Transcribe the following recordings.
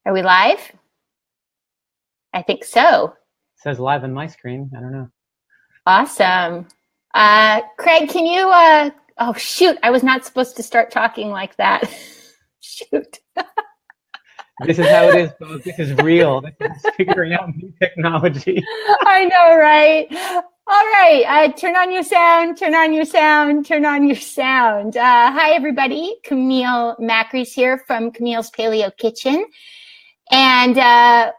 Are we live? I think so. It says live on my screen. I don't know. Awesome. Craig, can you, oh shoot, I was not supposed to start talking like that. Shoot. This is how it is, folks. This is real. This is figuring out new technology. I know, right? All right. Turn on your sound, turn on your sound, turn on your sound. Hi, everybody. Camille Macris here from Camille's Paleo Kitchen. And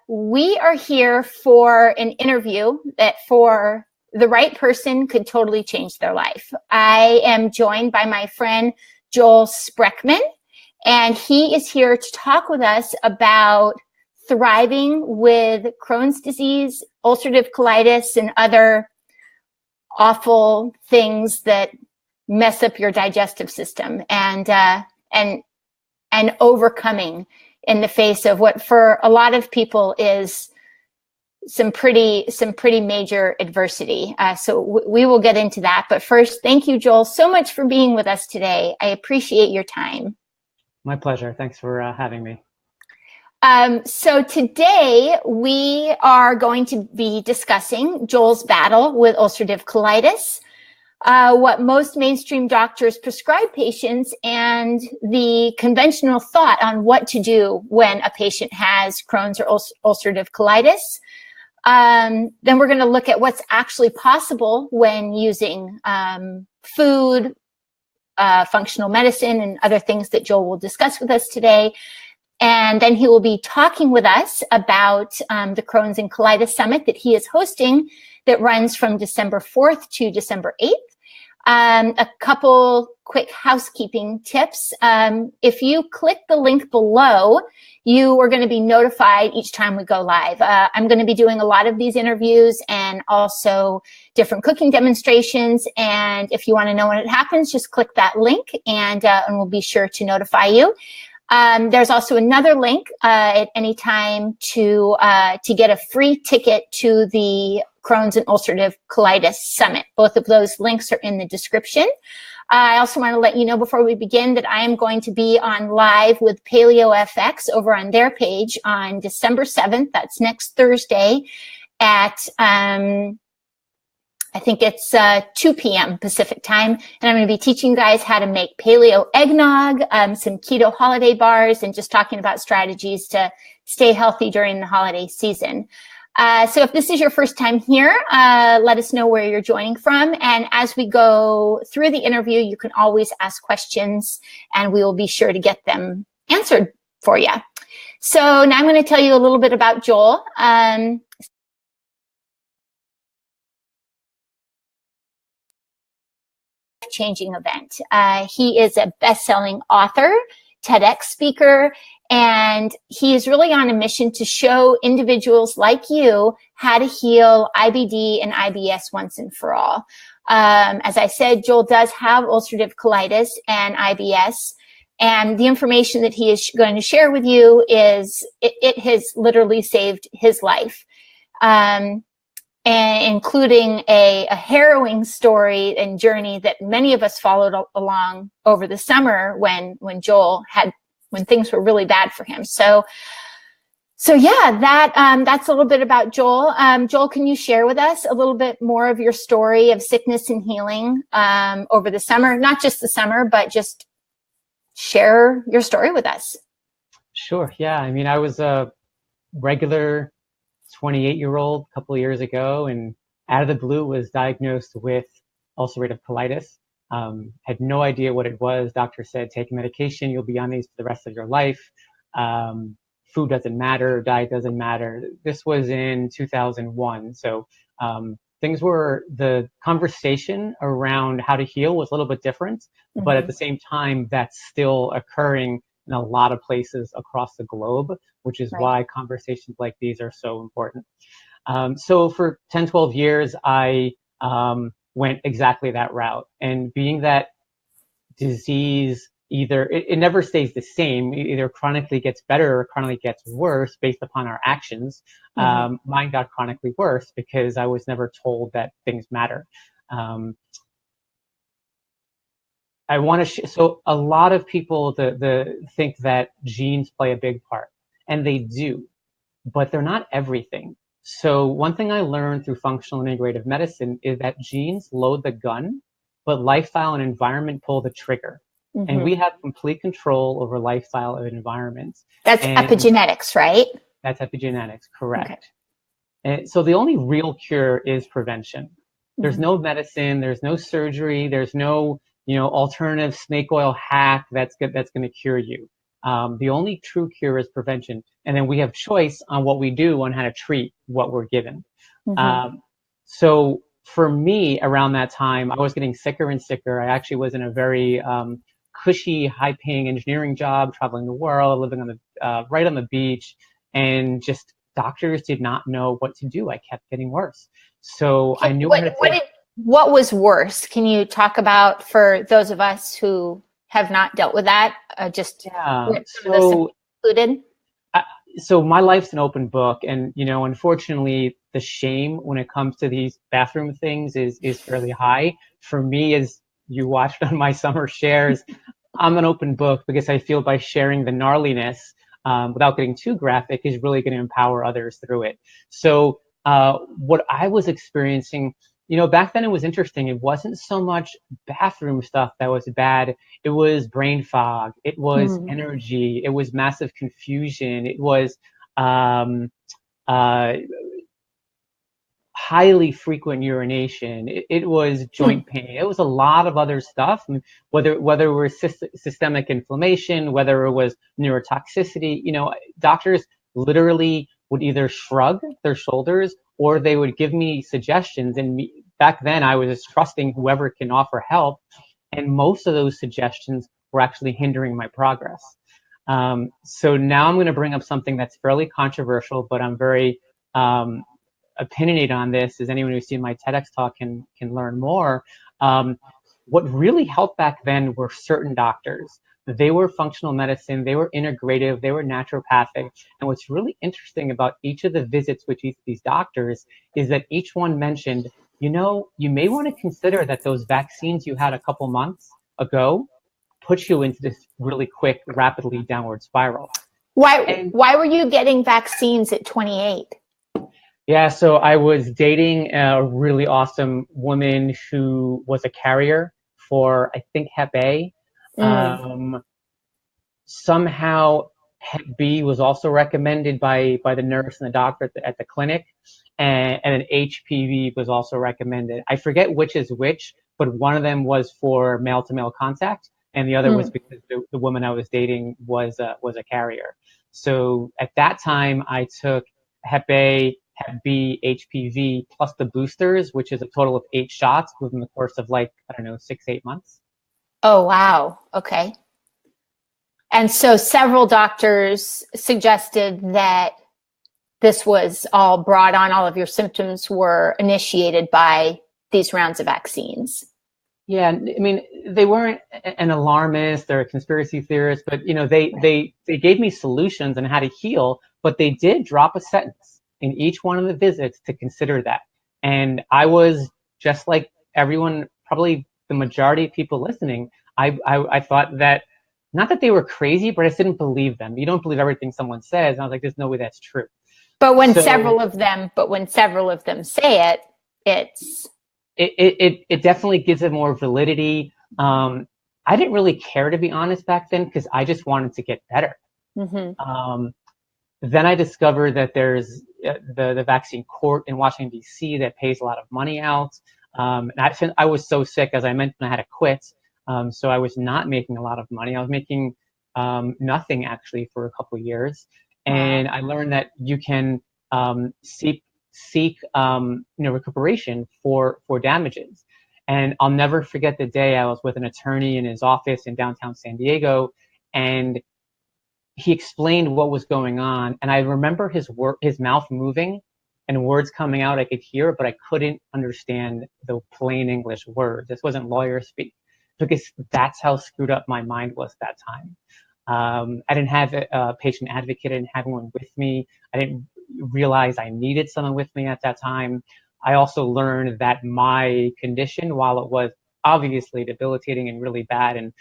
we are here for an interview that for the right person could totally change their life. I am joined by my friend, Joel Sprechman, and he is here to talk with us about thriving with Crohn's disease, ulcerative colitis, and other awful things that mess up your digestive system, and overcoming in the face of what for a lot of people is some pretty major adversity. So we will get into that. But first, thank you, Joel, so much for being with us today. I appreciate your time. My pleasure. Thanks for having me. So today we are going to be discussing Joel's battle with ulcerative colitis, what most mainstream doctors prescribe patients, and the conventional thought on what to do when a patient has Crohn's or ulcerative colitis. Then we're going to look at what's actually possible when using food, functional medicine, and other things that Joel will discuss with us today. And then he will be talking with us about the Crohn's and Colitis Summit that he is hosting that runs from December 4th to December 8th. A couple quick housekeeping tips. If you click the link below, you are going to be notified each time we go live. I'm going to be doing a lot of these interviews and also different cooking demonstrations. And if you want to know when it happens, just click that link and we'll be sure to notify you. There's also another link at any time to get a free ticket to the Crohn's and Ulcerative Colitis Summit. Both of those links are in the description. I also want to let you know before we begin that I am going to be on live with Paleo FX over on their page on December 7th. That's next Thursday at I think it's 2 p.m. Pacific time. And I'm going to be teaching you guys how to make paleo eggnog, some keto holiday bars, and just talking about strategies to stay healthy during the holiday season. So if this is your first time here, let us know where you're joining from. And as we go through the interview, you can always ask questions and we will be sure to get them answered for you. So now I'm going to tell you a little bit about Joel. Changing event. He is a best-selling author, TEDx speaker, and he is really on a mission to show individuals like you how to heal IBD and IBS once and for all. As I said, Joel does have ulcerative colitis and IBS, and the information that he is going to share with you is it has literally saved his life. And including a harrowing story and journey that many of us followed along over the summer when things were really bad for him. So yeah, that's a little bit about Joel. Joel, can you share with us a little bit more of your story of sickness and healing over the summer? Not just the summer, but just share your story with us. Sure. Yeah. I mean, I was a regular 28-year-old a couple of years ago, and out of the blue was diagnosed with ulcerative colitis. Had no idea what it was. Doctor said, take a medication, you'll be on these for the rest of your life. Food doesn't matter, diet doesn't matter. This was in 2001. So the conversation around how to heal was a little bit different, but at the same time, that's still occurring in a lot of places across the globe, which is why conversations like these are so important. So for 10, 12 years, I went exactly that route. And being that disease, it never stays the same, either chronically gets better or chronically gets worse based upon our actions. Mine got chronically worse because I was never told that things matter. I want to so a lot of people think that genes play a big part, And they do, but they're not everything. So one thing I learned through functional integrative medicine is that genes load the gun, but lifestyle and environment pull the trigger. And we have complete control over lifestyle and environment. That's And epigenetics, right? that's epigenetics, correct. Okay. And so the only real cure is prevention. There's no medicine, there's no surgery, there's no, alternative snake oil hack that's going to cure you. The only true cure is prevention. And then we have choice on what we do, on how to treat what we're given. So for me, around that time, I was getting sicker and sicker. I actually was in a very cushy, high-paying engineering job, traveling the world, living on the right on the beach, and just doctors did not know what to do. I kept getting worse. So I knew what was worse? Can you talk about, for those of us who have not dealt with that, So my life's an open book, and unfortunately the shame when it comes to these bathroom things is fairly high. For me, as you watched on my summer shares, I'm an open book because I feel by sharing the gnarliness without getting too graphic is really going to empower others through it. So what I was experiencing, back then it was interesting. It wasn't so much bathroom stuff that was bad. It was brain fog. It was energy. It was massive confusion. It was highly frequent urination. It was joint pain. It was a lot of other stuff. Whether it was systemic inflammation, whether it was neurotoxicity, doctors literally would either shrug their shoulders or they would give me suggestions. And back then I was just trusting whoever can offer help. And most of those suggestions were actually hindering my progress. So now I'm going to bring up something that's fairly controversial, but I'm very opinionated on this. As anyone who's seen my TEDx talk can learn more. What really helped back then were certain doctors. They were functional medicine, they were integrative, they were naturopathic. And what's really interesting about each of the visits with each of these doctors is that each one mentioned, you may want to consider that those vaccines you had a couple months ago put you into this really quick, rapidly downward spiral. Why were you getting vaccines at 28? Yeah, so I was dating a really awesome woman who was a carrier for, I think, Hep A. Somehow Hep B was also recommended by the nurse and the doctor at the clinic, and an HPV was also recommended. I forget which is which, but one of them was for male-to-male contact, and the other was because the woman I was dating was a carrier. So at that time, I took Hep A, Hep B, HPV, plus the boosters, which is a total of 8 shots within the course of 6-8 months. Oh, wow. Okay. And so several doctors suggested that this was all brought on, all of your symptoms were initiated by these rounds of vaccines. Yeah, I mean, they weren't an alarmist or a conspiracy theorist, but they gave me solutions on how to heal, but they did drop a sentence in each one of the visits to consider that. And I was just like everyone, probably the majority of people listening, I thought that, not that they were crazy, but I just didn't believe them. You don't believe everything someone says. And I was like, there's no way that's true. But when several of them say it, it definitely gives it more validity. I didn't really care, to be honest, back then, because I just wanted to get better. Then I discovered that there's the vaccine court in Washington, D.C. that pays a lot of money out. And I was so sick, as I mentioned, I had to quit. So I was not making a lot of money. I was making nothing, actually, for a couple of years. And I learned that you can seek recuperation for damages. And I'll never forget the day I was with an attorney in his office in downtown San Diego, and he explained what was going on. And I remember his mouth moving and words coming out I could hear, but I couldn't understand the plain English words. This wasn't lawyer speak, because that's how screwed up my mind was that time. I didn't have a patient advocate. I didn't have anyone with me. I didn't realize I needed someone with me at that time. I also learned that my condition, while it was obviously debilitating and really bad, and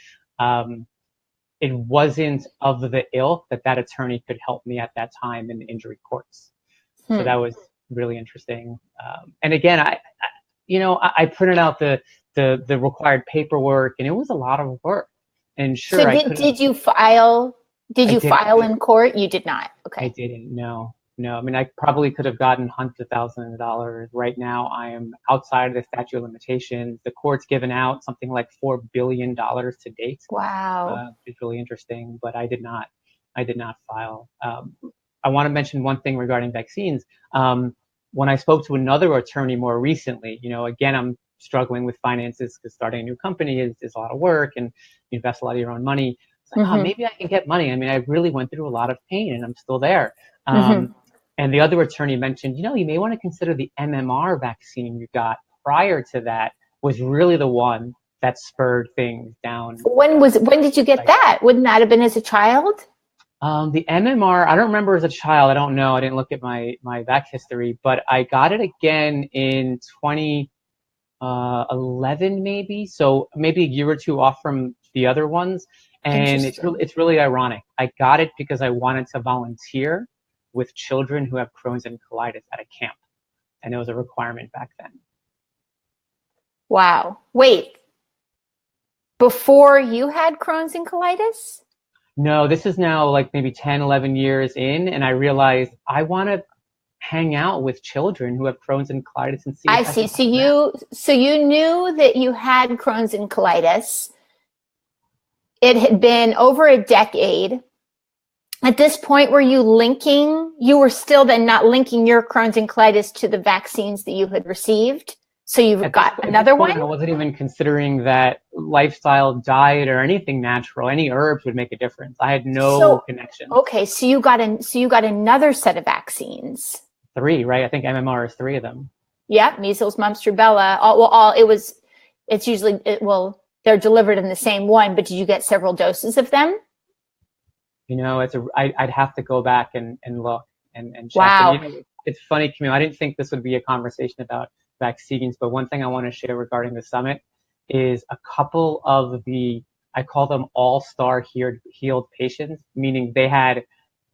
it wasn't of the ilk that attorney could help me at that time in the injury courts. So that was really interesting. And again, I printed out the required paperwork, and it was a lot of work. And sure, so did you file? Did you file in court? You did not. Okay. I didn't. No. I mean, I probably could have gotten hundreds of thousands of dollars. Right now, I am outside of the statute of limitations. The court's given out something like $4 billion to date. Wow. It's really interesting, but I did not file. I want to mention one thing regarding vaccines. When I spoke to another attorney more recently, again, I'm struggling with finances because starting a new company is a lot of work, and you invest a lot of your own money. It's like, maybe I can get money. I mean, I really went through a lot of pain, and I'm still there. And the other attorney mentioned, you may want to consider the MMR vaccine you got prior to that was really the one that spurred things down. When did you get that? Wouldn't that have been as a child? The MMR, I don't remember as a child. I don't know. I didn't look at my vac history, but I got it again in 2011 maybe. So maybe a year or two off from the other ones. And it's really ironic. I got it because I wanted to volunteer with children who have Crohn's and colitis at a camp. And it was a requirement back then. Wow. Wait, before you had Crohn's and colitis? No, this is now like maybe 10, 11 years in. And I realized I want to hang out with children who have Crohn's and colitis and see. I see. So you knew that you had Crohn's and colitis. It had been over a decade. At this point, you were still then not linking your Crohn's and colitis to the vaccines that you had received? So you've got another one? I wasn't even considering that lifestyle, diet, or anything natural, any herbs would make a difference. I had no connection. Okay, so you got another set of vaccines. 3, right? I think MMR is 3 of them. Yeah, measles, mumps, rubella. They're delivered in the same one, but did you get several doses of them? I'd have to go back and look and check. Wow. And, it's funny, Camille, I didn't think this would be a conversation about vaccines, but one thing I want to share regarding the summit is a couple of I call them all-star healed patients, meaning they had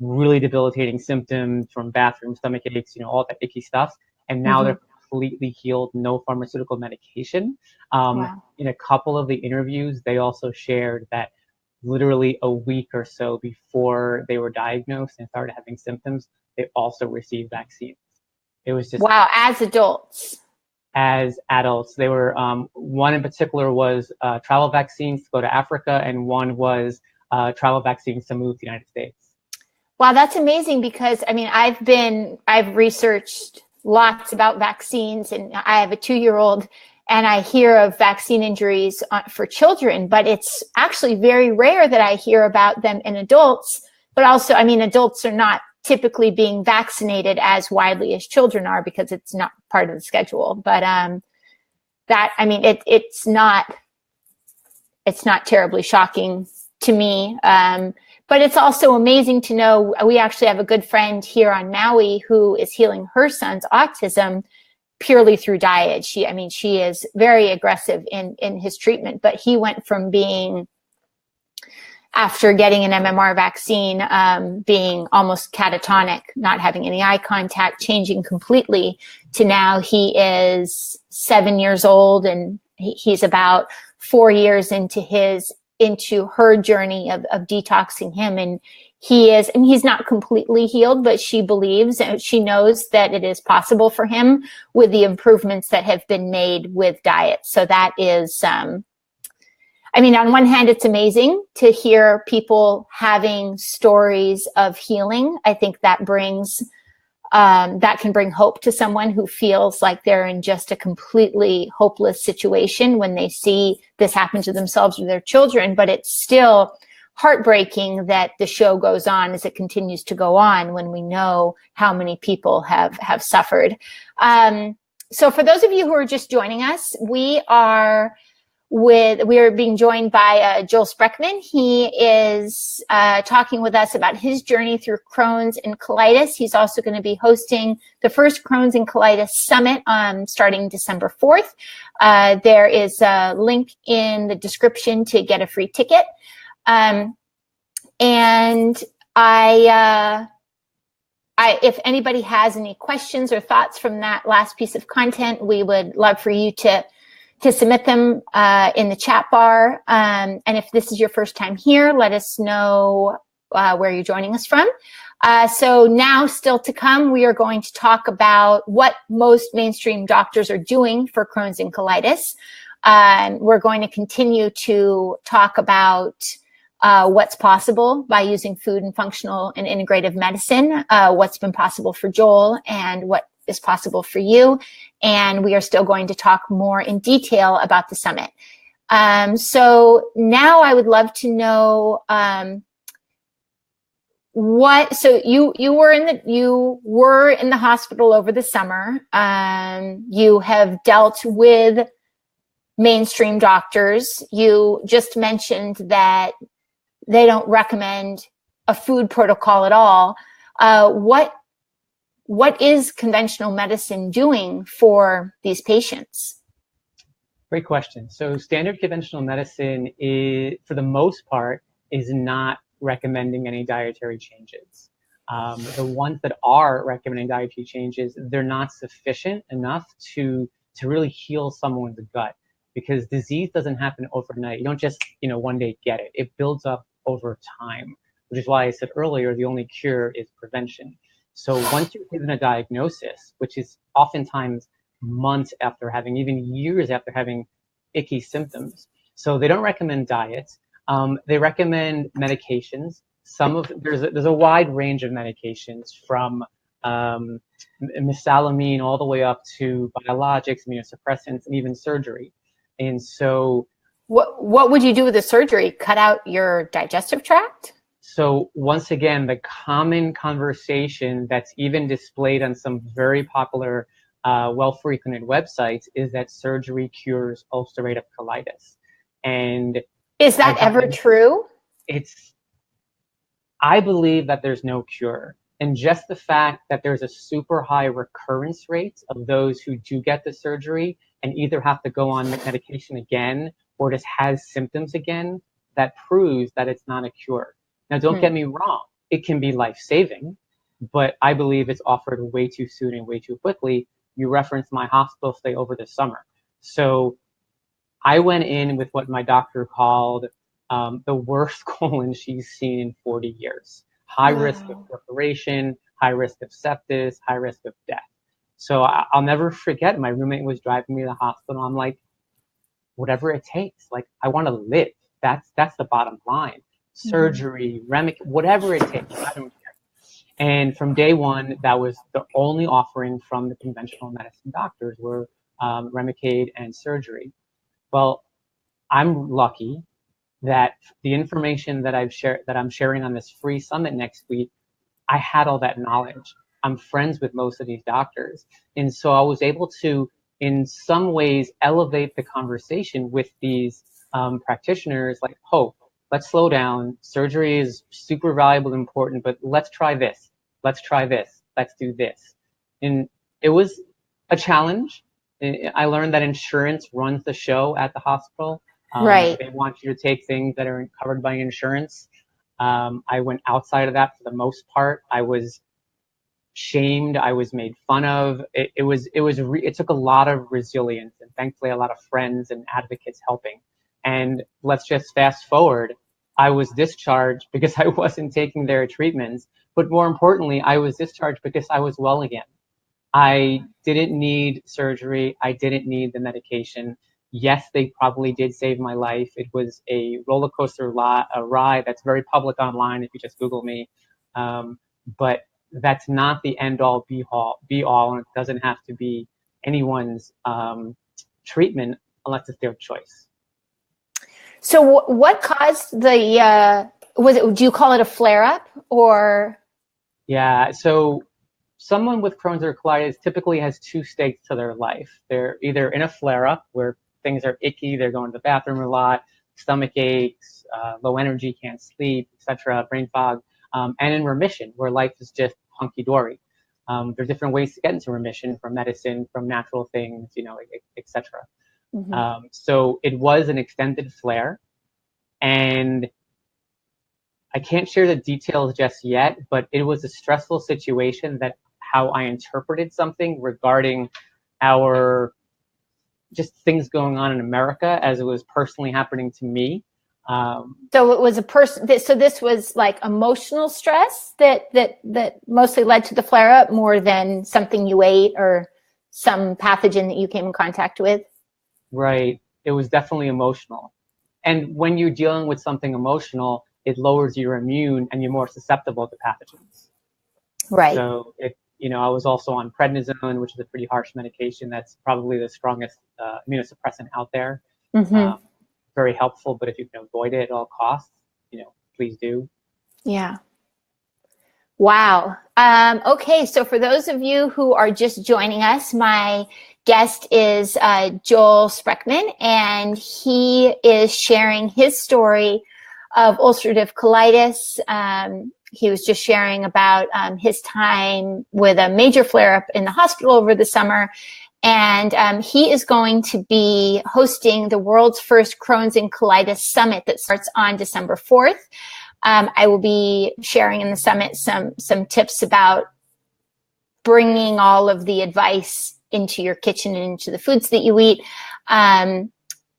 really debilitating symptoms from bathroom stomach aches, all that icky stuff. And now they're completely healed, no pharmaceutical medication. Wow. In a couple of the interviews, they also shared that literally a week or so before they were diagnosed and started having symptoms, they also received vaccines. It was just as adults. As adults, they were one in particular was travel vaccines to go to Africa, and one was travel vaccines to move to the United States. Wow, that's amazing because I've researched lots about vaccines, and I have a 2-year-old. And I hear of vaccine injuries for children, but it's actually very rare that I hear about them in adults. But also, adults are not typically being vaccinated as widely as children are because it's not part of the schedule. But it's not terribly shocking to me. But it's also amazing to know we actually have a good friend here on Maui who is healing her son's autism purely through diet. She is very aggressive in his treatment, but he went from being, after getting an MMR vaccine, being almost catatonic, not having any eye contact, changing completely, to now he is 7 years old and he's about 4 years into her journey of detoxing him. And he's not completely healed, but she believes and she knows that it is possible for him with the improvements that have been made with diet. So that is, on one hand, it's amazing to hear people having stories of healing. I think that that can bring hope to someone who feels like they're in just a completely hopeless situation when they see this happen to themselves or their children. But it's still heartbreaking that the show goes on as it continues to go on when we know how many people have suffered. So for those of you who are just joining us, we are being joined by Joel Sprechman. He is talking with us about his journey through Crohn's and colitis. He's also going to be hosting the first Crohn's and colitis summit starting December 4th. There is a link in the description to get a free ticket. And if anybody has any questions or thoughts from that last piece of content, we would love for you to submit them in the chat bar. And if this is your first time here, let us know where you're joining us from. So now, still to come, we are going to talk about what most mainstream doctors are doing for Crohn's and colitis. We're going to continue to talk about what's possible by using food and functional and integrative medicine, what's been possible for Joel and what is possible for you. And we are still going to talk more in detail about the summit. So now I would love to know so you were in the hospital over the summer. You have dealt with mainstream doctors. You just mentioned that they don't recommend a food protocol at all. What is conventional medicine doing for these patients? Great question. So standard conventional medicine is, for the most part, is not recommending any dietary changes. The ones that are recommending dietary changes, they're not sufficient enough to really heal someone's gut, because disease doesn't happen overnight. You don't just, one day get it. It builds up over time, which is why I said earlier, the only cure is prevention. So once you're given a diagnosis, which is oftentimes months after having, even years after having icky symptoms. So they don't recommend diets. They recommend medications. There's a wide range of medications, from mesalamine all the way up to biologics, immunosuppressants, and even surgery. And so what would you do with the surgery? Cut out your digestive tract? So once again, the common conversation that's even displayed on some very popular, well-frequented websites is that surgery cures ulcerative colitis. And is that ever true? I believe that there's no cure. And just the fact that there's a super high recurrence rate of those who do get the surgery and either have to go on medication again or just has symptoms again, that proves that it's not a cure. Now, don't get me wrong, it can be life-saving, but I believe it's offered way too soon and way too quickly. You referenced my hospital stay over the summer. So I went in with what my doctor called the worst colon she's seen in 40 years. High risk of perforation, high risk of sepsis, high risk of death. So I'll never forget, my roommate was driving me to the hospital. I'm like, whatever it takes, like, I want to live. That's the bottom line. Surgery, whatever it takes, I don't care. And from day one, that was the only offering from the conventional medicine doctors were Remicade and surgery. Well, I'm lucky that the information that I'm sharing on this free summit next week, I had all that knowledge. I'm friends with most of these doctors. And so I was able to, in some ways, elevate the conversation with these practitioners, like, let's slow down. Surgery is super valuable and important, but let's try this. Let's try this. Let's do this. And it was a challenge. I learned that insurance runs the show at the hospital. Right. They want you to take things that are covered by insurance. I went outside of that for the most part. I was shamed. I was made fun of. It took a lot of resilience, and thankfully a lot of friends and advocates helping. And let's just fast forward. I was discharged because I wasn't taking their treatments, but more importantly, I was discharged because I was well again. I didn't need surgery. I didn't need the medication. Yes, they probably did save my life. It was a roller coaster ride that's very public online if you just Google me. But that's not the end all be all, and it doesn't have to be anyone's treatment unless it's their choice. So what caused do you call it a flare-up or? Yeah, so someone with Crohn's or colitis typically has two states to their life. They're either in a flare-up where things are icky, they're going to the bathroom a lot, stomach aches, low energy, can't sleep, etc., brain fog, and in remission where life is just hunky-dory. There's different ways to get into remission, from medicine, from natural things, etc. So it was an extended flare, and I can't share the details just yet, but it was a stressful situation that how I interpreted something regarding our just things going on in America as it was personally happening to me. So it was a person. So this was like emotional stress that mostly led to the flare up more than something you ate or some pathogen that you came in contact with. Right. It was definitely emotional. And when you're dealing with something emotional, it lowers your immune and you're more susceptible to pathogens. Right. So I was also on prednisone, which is a pretty harsh medication. That's probably the strongest immunosuppressant out there. Mm-hmm. Very helpful, but if you can avoid it at all costs, please do. Yeah. Wow. Okay. So for those of you who are just joining us, my guest is Joel Sprechman, and he is sharing his story of ulcerative colitis. He was just sharing about his time with a major flare-up in the hospital over the summer. And he is going to be hosting the world's first Crohn's and Colitis Summit that starts on December 4th. I will be sharing in the summit some tips about bringing all of the advice into your kitchen and into the foods that you eat. And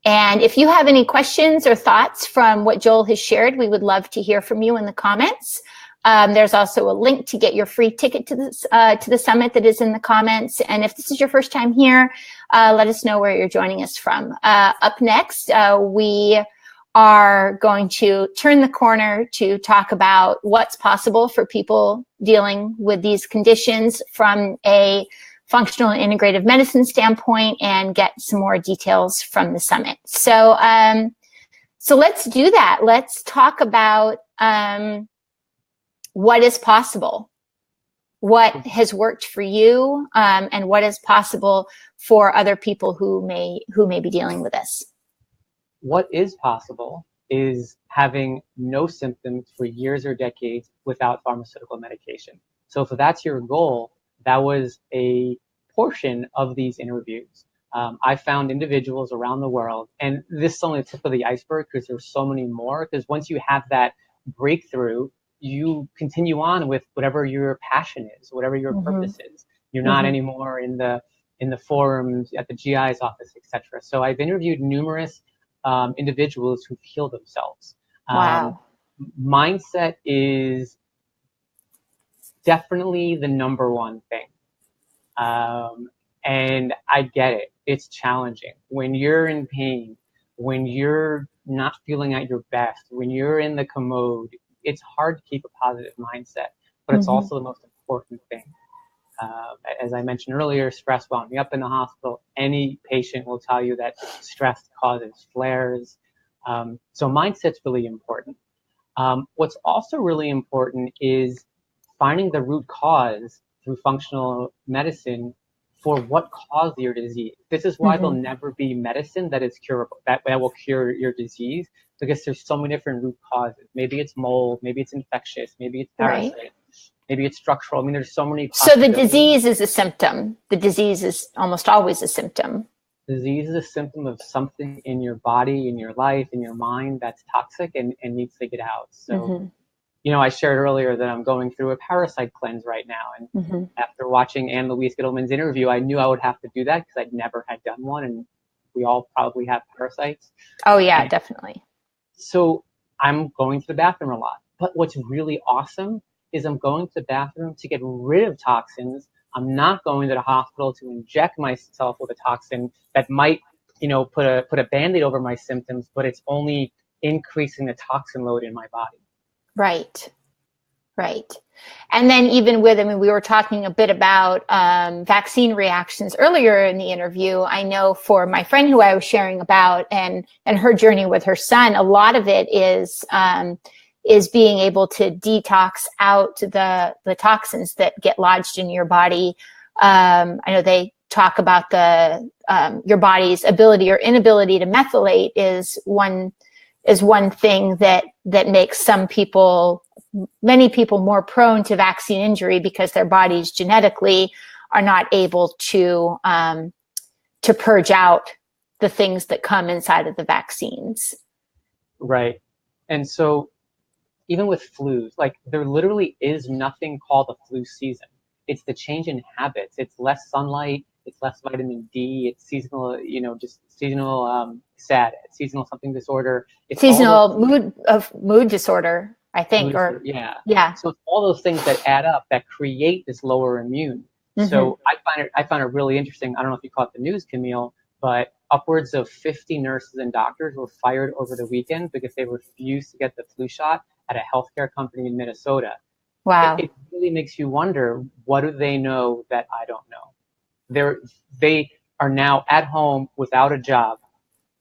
if you have any questions or thoughts from what Joel has shared, we would love to hear from you in the comments. There's also a link to get your free ticket to the summit that is in the comments. And if this is your first time here, let us know where you're joining us from. Up next, we are going to turn the corner to talk about what's possible for people dealing with these conditions from a functional and integrative medicine standpoint and get some more details from the summit. So let's do that. Let's talk about what is possible, what has worked for you, and what is possible for other people who may be dealing with this. What is possible is having no symptoms for years or decades without pharmaceutical medication. So if that's your goal, that was a portion of these interviews. I found individuals around the world, and this is only the tip of the iceberg because there's so many more, because once you have that breakthrough, you continue on with whatever your passion is, whatever your purpose is. You're not anymore in the forums, at the GI's office, etc. So I've interviewed numerous individuals who've healed themselves. Wow. Mindset is definitely the number one thing. And I get it. It's challenging. When you're in pain, when you're not feeling at your best, when you're in the commode, it's hard to keep a positive mindset, but it's also the most important thing. As I mentioned earlier, stress wound me up in the hospital. Any patient will tell you that stress causes flares. So mindset's really important. What's also really important is finding the root cause through functional medicine for what caused your disease. This is why there'll never be medicine that is curable, that will cure your disease, because there's so many different root causes. Maybe it's mold, maybe it's infectious, maybe it's parasite. Right. Maybe it's structural. I mean, there's so many possibilities. So the disease is a symptom. The disease is almost always a symptom. Disease is a symptom of something in your body, in your life, in your mind that's toxic and needs to get out. So, I shared earlier that I'm going through a parasite cleanse right now. And after watching Anne Louise Gittleman's interview, I knew I would have to do that because I'd never had done one. And we all probably have parasites. Oh, yeah, definitely. So I'm going to the bathroom a lot. But what's really awesome is I'm going to the bathroom to get rid of toxins. I'm not going to the hospital to inject myself with a toxin that might, put a Band-Aid over my symptoms, but it's only increasing the toxin load in my body. Right. And then even we were talking a bit about vaccine reactions earlier in the interview. I know for my friend who I was sharing about and her journey with her son, a lot of it is being able to detox out the toxins that get lodged in your body. I know they talk about your body's ability or inability to methylate is one thing that makes many people more prone to vaccine injury because their bodies genetically are not able to purge out the things that come inside of the vaccines. Right. And so, even with flus, like there literally is nothing called a flu season. It's the change in habits. It's less sunlight. It's less vitamin D. It's seasonal, just seasonal SAD, seasonal something disorder. It's seasonal mood disorder, I think, mood disorder. or Yeah. yeah. So it's all those things that add up that create this lower immune. So I found it really interesting. I don't know if you caught the news, Camille, but upwards of 50 nurses and doctors were fired over the weekend because they refused to get the flu shot at a healthcare company in Minnesota. Wow. It really makes you wonder, what do they know that I don't know? They are now at home without a job,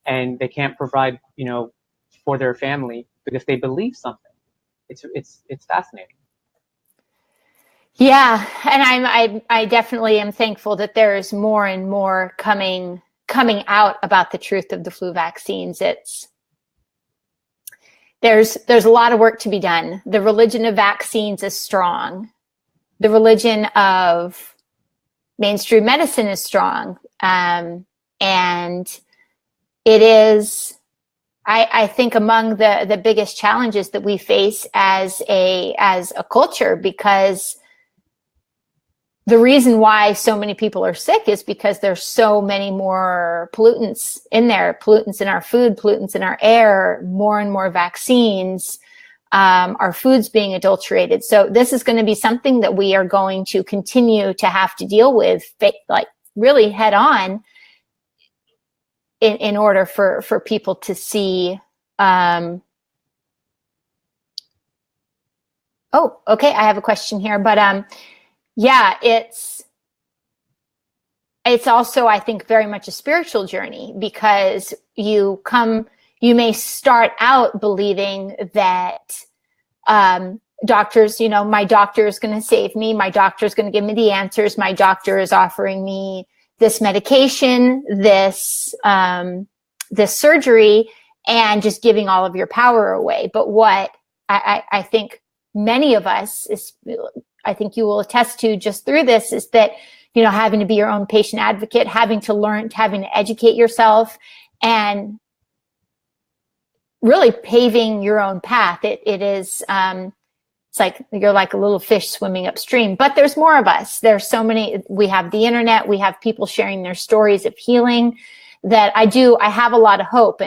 and they can't provide, for their family because they believe something. It's fascinating. Yeah, and I definitely am thankful that there's more and more coming out about the truth of the flu vaccines. There's a lot of work to be done. The religion of vaccines is strong. The religion of mainstream medicine is strong, and it is. I think among the biggest challenges that we face as a culture, because the reason why so many people are sick is because there's so many more pollutants in there, pollutants in our food, pollutants in our air, more and more vaccines, our food's being adulterated. So this is going to be something that we are going to continue to have to deal with, like really head on, in order for people to see. Oh, okay. I have a question here, but yeah, it's also, I think, very much a spiritual journey, because you may start out believing that doctors, my doctor is going to save me. My doctor is going to give me the answers. My doctor is offering me this medication, this surgery, and just giving all of your power away. But what I think many of us I think you will attest to just through this is that, having to be your own patient advocate, having to learn, having to educate yourself, and really paving your own path. It is, it's like you're like a little fish swimming upstream, but there's more of us. There's so many. We have the internet. We have people sharing their stories of healing that I have a lot of hope.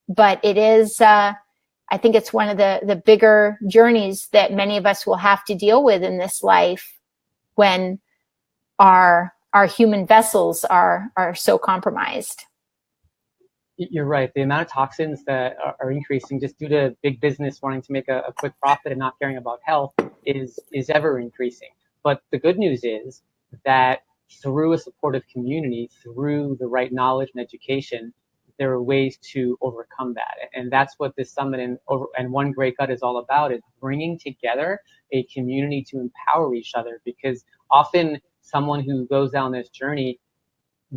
But it is, I think it's one of the bigger journeys that many of us will have to deal with in this life, when our human vessels are so compromised. You're right. The amount of toxins that are increasing just due to big business wanting to make a quick profit and not caring about health is ever increasing. But the good news is that through a supportive community, through the right knowledge and education, there are ways to overcome that. And that's what this summit and One Great Gut is all about, is bringing together a community to empower each other. Because often someone who goes down this journey,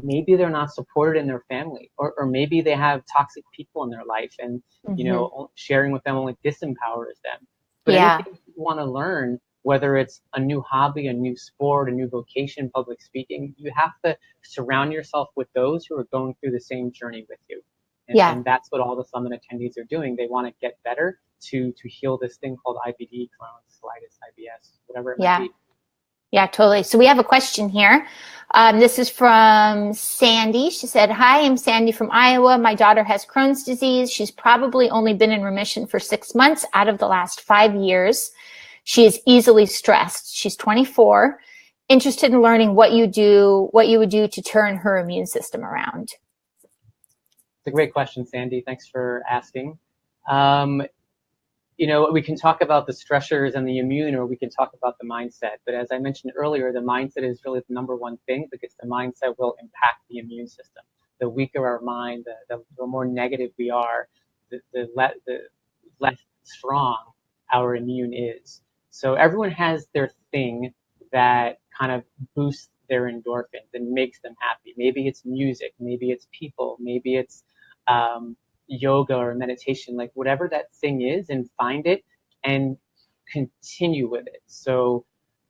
maybe they're not supported in their family, or maybe they have toxic people in their life, and sharing with them only disempowers them. But anything you want to learn, whether it's a new hobby, a new sport, a new vocation, public speaking, you have to surround yourself with those who are going through the same journey with you. And that's what all the summit attendees are doing. They want to get better to heal this thing called IBD, Crohn's, colitis, IBS, whatever it might be. Yeah, totally. So we have a question here. This is from Sandy. She said, "Hi, I'm Sandy from Iowa. My daughter has Crohn's disease. She's probably only been in remission for 6 months out of the last 5 years. She is easily stressed. She's 24. Interested in learning what you would do to turn her immune system around." It's a great question, Sandy. Thanks for asking. We can talk about the stressors and the immune, or we can talk about the mindset. But as I mentioned earlier, the mindset is really the number one thing, because the mindset will impact the immune system. The weaker our mind, the more negative we are, the less strong our immune is. So everyone has their thing that kind of boosts their endorphins and makes them happy. Maybe it's music, maybe it's people, maybe it's yoga or meditation, like whatever that thing is, and find it and continue with it. So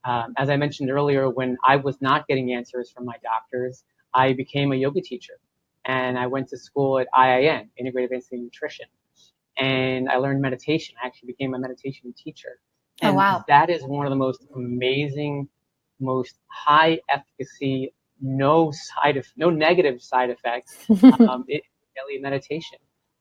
as I mentioned earlier, when I was not getting answers from my doctors, I became a yoga teacher, and I went to school at IIN, Integrative Advanced Nutrition. and I learned meditation. I actually became a meditation teacher. Oh, And wow. that is one of the most amazing, most high efficacy, no negative side effects, daily meditation.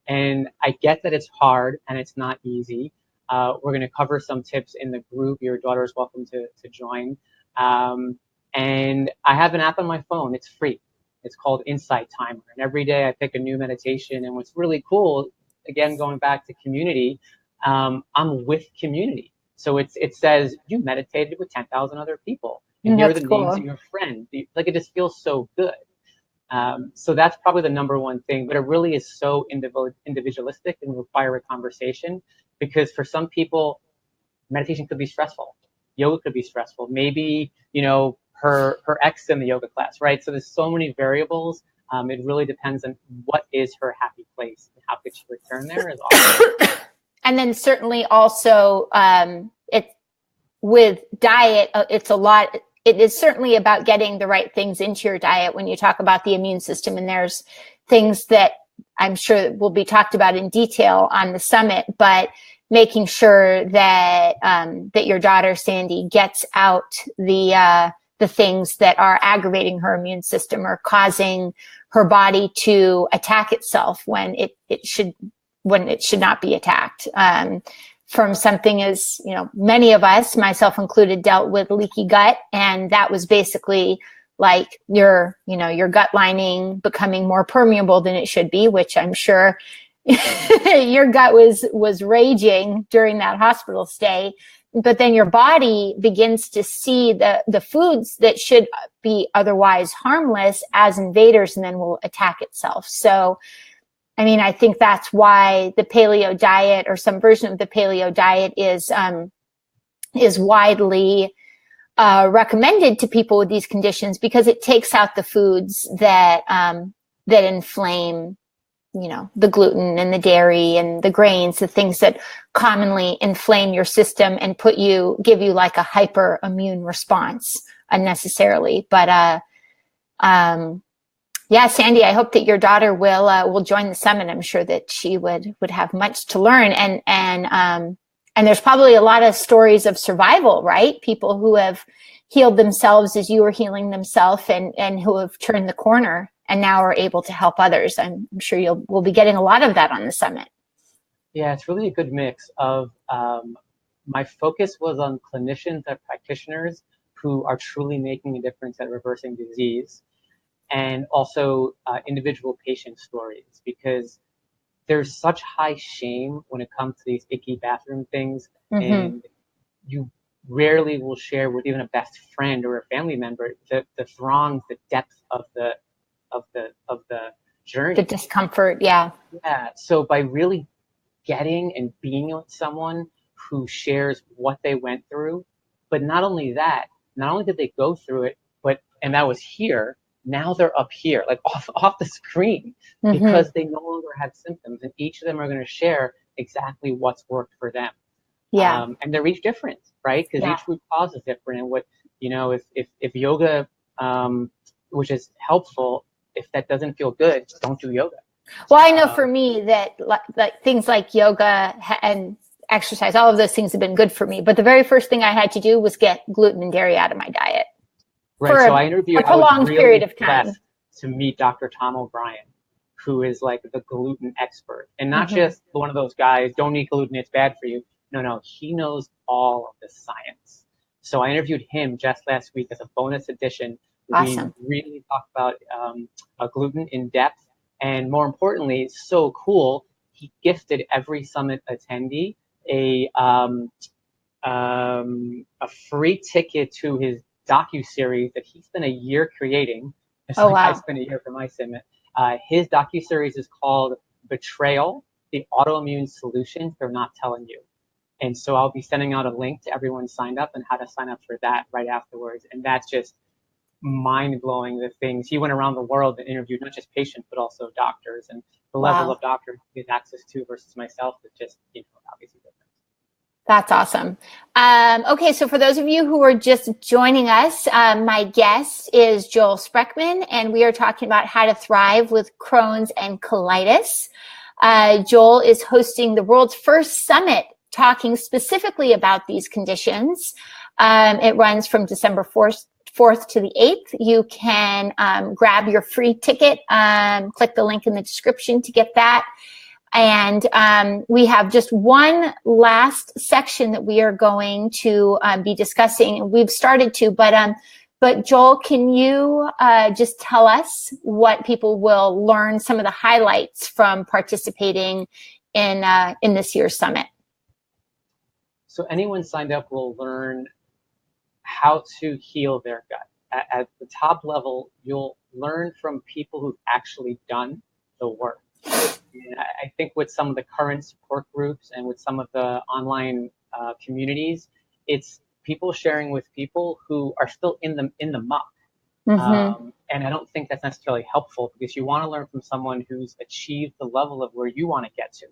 And I get that it's hard and it's not easy. We're going to cover some tips in the group. Your daughter is welcome to join. And I have an app on my phone. It's free. It's called Insight Timer. And every day I pick a new meditation. And what's really cool, again, going back to community, I'm with community. So it says you meditated with 10,000 other people. And here are the names of your friends. Like, it just feels so good. So that's probably the number one thing, but it really is so individualistic and require a conversation, because for some people, meditation could be stressful. Yoga could be stressful. Maybe, her ex in the yoga class, right? So there's so many variables. It really depends on what is her happy place and how could she return there is awesome. And then certainly also, with diet, it is certainly about getting the right things into your diet when you talk about the immune system. And there's things that I'm sure will be talked about in detail on the summit, but making sure that that your daughter, Sandy, gets out the things that are aggravating her immune system or causing her body to attack itself when it should not be attacked. From something as, many of us, myself included, dealt with leaky gut. And that was basically like your gut lining becoming more permeable than it should be, which I'm sure your gut was raging during that hospital stay. But then your body begins to see the foods that should be otherwise harmless as invaders, and then will attack itself. So, I mean, I think that's why the paleo diet, or some version of the paleo diet, is widely recommended to people with these conditions, because it takes out the foods that inflame, the gluten and the dairy and the grains, the things that commonly inflame your system and give you like a hyper immune response unnecessarily. But yeah, Sandy, I hope that your daughter will join the summit. I'm sure that she would have much to learn, and there's probably a lot of stories of survival, right? People who have healed themselves as you were healing themselves, and who have turned the corner and now are able to help others. I'm sure we'll be getting a lot of that on the summit. Yeah, it's really a good mix of, my focus was on clinicians and practitioners who are truly making a difference at reversing disease, and also individual patient stories, because there's such high shame when it comes to these icky bathroom things. Mm-hmm. And you rarely will share with even a best friend or a family member the throngs, the depth of the journey, the discomfort. Yeah. So by really getting and being with someone who shares what they went through, but not only did they go through it, and that was here, now they're up here, like off the screen, because they no longer have symptoms, and each of them are going to share exactly what's worked for them. Yeah. And they're each different, right? Because each root cause is different. And what, if yoga, which is helpful, if that doesn't feel good, don't do yoga. Well, I know for me that like things like yoga and exercise, all of those things have been good for me. But the very first thing I had to do was get gluten and dairy out of my diet. Right. So I interviewed a prolonged period of time to meet Dr. Tom O'Brien, who is like the gluten expert, and not just one of those guys, don't eat gluten, it's bad for you. No, he knows all of the science. So I interviewed him just last week as a bonus edition. Awesome. We really talked about gluten in depth, and more importantly, so cool, he gifted every summit attendee a free ticket to his docu-series that he spent a year creating. Wow. I spent a year for my summit. His docu-series is called Betrayal, the Autoimmune Solutions They're Not Telling You. And so I'll be sending out a link to everyone signed up and how to sign up for that right afterwards. And that's just mind-blowing, the things. He went around the world and interviewed not just patients, but also doctors, and the level of doctors he has access to versus myself is just, obviously different. That's awesome. Okay, so for those of you who are just joining us, my guest is Joel Sprechman, and we are talking about how to thrive with Crohn's and colitis. Joel is hosting the world's first summit talking specifically about these conditions. It runs from December 4th to the 8th. You can grab your free ticket, click the link in the description to get that. And we have just one last section that we are going to be discussing. We've started to, but Joel, can you just tell us what people will learn, some of the highlights from participating in this year's summit? So anyone signed up will learn how to heal their gut. At the top level, you'll learn from people who've actually done the work. And I think with some of the current support groups and with some of the online communities, it's people sharing with people who are still in the muck. Mm-hmm. And I don't think that's necessarily helpful, because you want to learn from someone who's achieved the level of where you want to get to.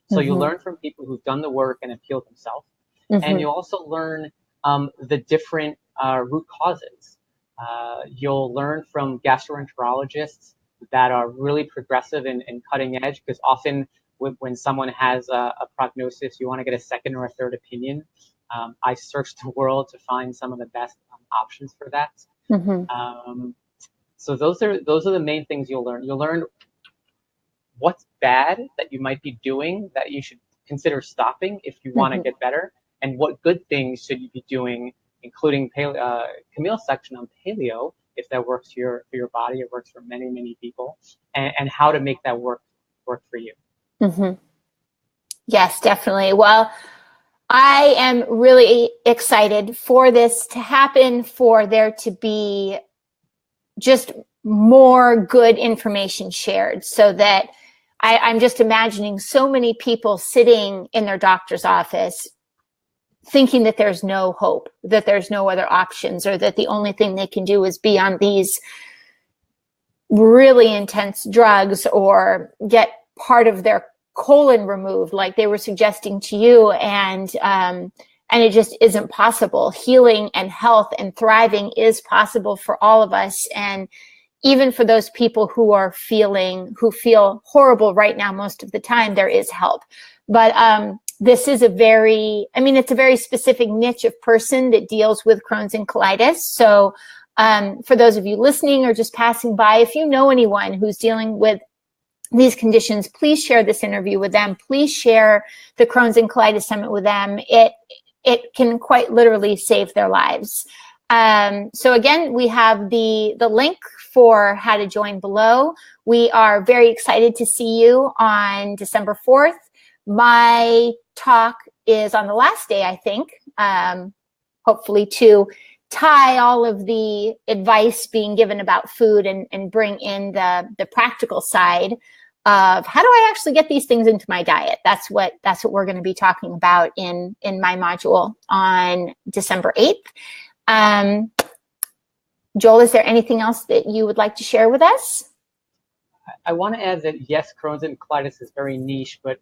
So mm-hmm. you learn from people who've done the work and have healed themselves. Mm-hmm. And you also learn the different root causes. You'll learn from gastroenterologists that are really progressive and cutting edge, because often when someone has a prognosis, you want to get a second or a third opinion. I searched the world to find some of the best options for that. Mm-hmm. So those are the main things you'll learn. You'll learn what's bad that you might be doing that you should consider stopping if you want to get better, and what good things should you be doing, including Camille's section on paleo, if that works for your body. It works for many, many people, and how to make that work for you. Mm-hmm. Yes, definitely. Well, I am really excited for this to happen, for there to be just more good information shared, so that I'm just imagining so many people sitting in their doctor's office thinking that there's no hope, that there's no other options, or that the only thing they can do is be on these really intense drugs or get part of their colon removed, like they were suggesting to you. And it just isn't possible. Healing and health and thriving is possible for all of us. And even for those people who feel horrible right now, most of the time, there is help. But this is it's a very specific niche of person that deals with Crohn's and colitis. So for those of you listening or just passing by, if you know anyone who's dealing with these conditions, please share this interview with them. Please share the Crohn's and Colitis Summit with them. It can quite literally save their lives. So again, we have the link for how to join below. We are very excited to see you on December 4th. My talk is on the last day, I think, hopefully to tie all of the advice being given about food and bring in the practical side of how do I actually get these things into my diet. That's what we're going to be talking about in my module on December 8th. Joel, is there anything else that you would like to share with us? I want to add that yes, Crohn's and colitis is very niche, but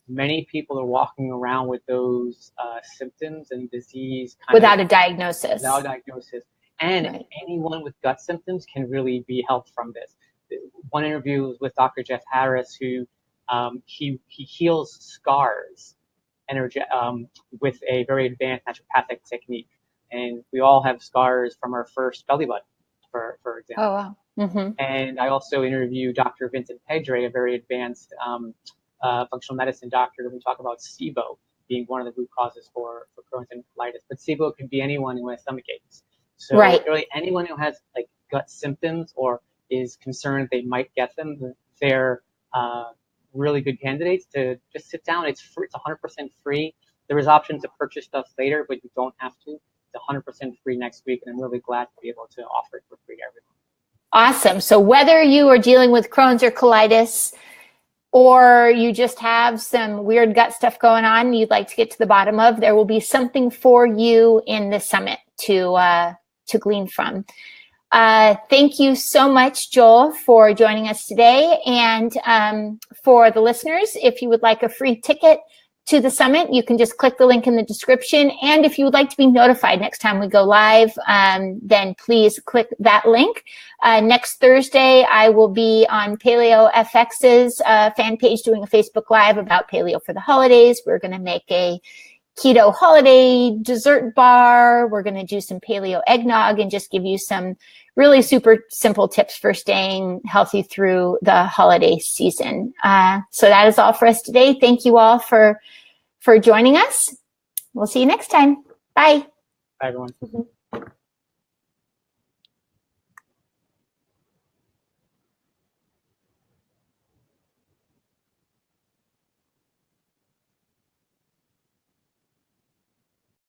many people are walking around with those symptoms and disease without a diagnosis. Without a diagnosis. And right. Anyone with gut symptoms can really be helped from this. One interview was with Dr. Jeff Harris, who he heals scars with a very advanced naturopathic technique. And we all have scars from our first belly button, for example. Oh, wow. Mm-hmm. And I also interviewed Dr. Vincent Pedre, a very advanced functional medicine doctor, and we talk about SIBO being one of the root causes for Crohn's and colitis. But SIBO can be anyone who has stomach aches. So really anyone who has like gut symptoms or is concerned they might get them, they're really good candidates to just sit down. It's free. It's 100% free. There is option to purchase stuff later, but you don't have to. It's 100% free next week, and I'm really glad to be able to offer it for free to everyone. Awesome. So whether you are dealing with Crohn's or colitis, or you just have some weird gut stuff going on you'd like to get to the bottom of, there will be something for you in the summit to glean from. Thank you so much, Joel, for joining us today. And for the listeners, if you would like a free ticket to the summit, you can just click the link in the description. And if you would like to be notified next time we go live, then please click that link. Next Thursday, I will be on Paleo FX's fan page doing a Facebook Live about paleo for the holidays. We're going to make a keto holiday dessert bar. We're going to do some paleo eggnog and just give you some really super simple tips for staying healthy through the holiday season. So that is all for us today. Thank you all for joining us. We'll see you next time. Bye. Bye, everyone.